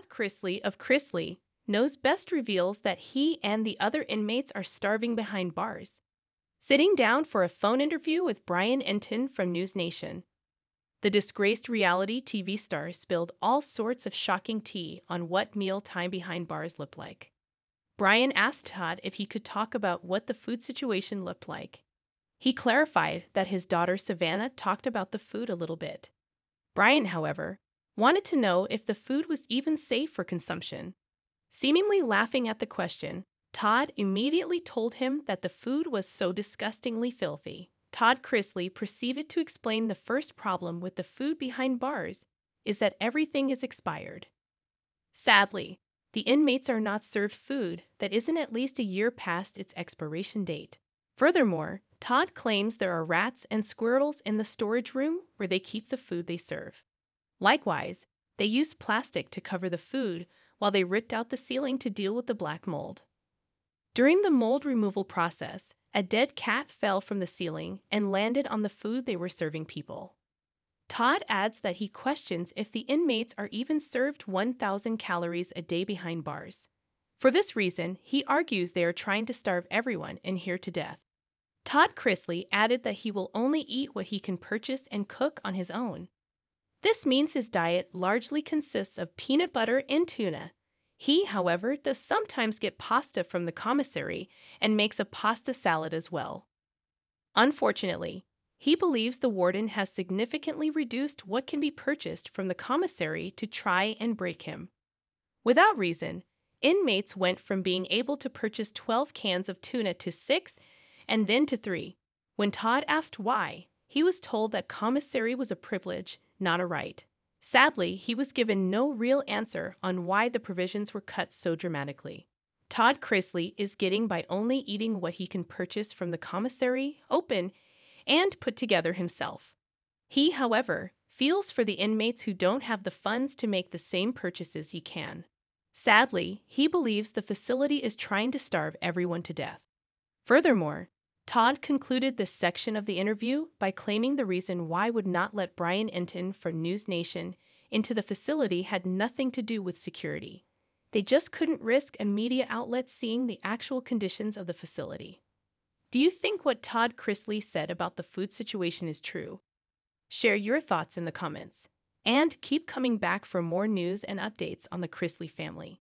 Todd Chrisley of Chrisley Knows Best reveals that he and the other inmates are starving behind bars. Sitting down for a phone interview with Brian Entin from News Nation, the disgraced reality TV star spilled all sorts of shocking tea on what meal time behind bars looked like. Brian asked Todd if he could talk about what the food situation looked like. He clarified that his daughter Savannah talked about the food a little bit. Brian, however, wanted to know if the food was even safe for consumption. Seemingly laughing at the question, Todd immediately told him that the food was so disgustingly filthy. Todd Chrisley proceeded to explain the first problem with the food behind bars is that everything is expired. Sadly, the inmates are not served food that isn't at least a year past its expiration date. Furthermore, Todd claims there are rats and squirrels in the storage room where they keep the food they serve. Likewise, they used plastic to cover the food while they ripped out the ceiling to deal with the black mold. During the mold removal process, a dead cat fell from the ceiling and landed on the food they were serving people. Todd adds that he questions if the inmates are even served 1,000 calories a day behind bars. For this reason, he argues they are trying to starve everyone in here to death. Todd Chrisley added that he will only eat what he can purchase and cook on his own. This means his diet largely consists of peanut butter and tuna. He, however, does sometimes get pasta from the commissary and makes a pasta salad as well. Unfortunately, he believes the warden has significantly reduced what can be purchased from the commissary to try and break him. Without reason, inmates went from being able to purchase 12 cans of tuna to 6 and then to 3. When Todd asked why, he was told that commissary was a privilege, not a right. Sadly, he was given no real answer on why the provisions were cut so dramatically. Todd Chrisley is getting by only eating what he can purchase from the commissary, open, and put together himself. He, however, feels for the inmates who don't have the funds to make the same purchases he can. Sadly, he believes the facility is trying to starve everyone to death. Furthermore, Todd concluded this section of the interview by claiming the reason why would not let Brian Entin from News Nation into the facility had nothing to do with security. They just couldn't risk a media outlet seeing the actual conditions of the facility. Do you think what Todd Chrisley said about the food situation is true? Share your thoughts in the comments. And keep coming back for more news and updates on the Chrisley family.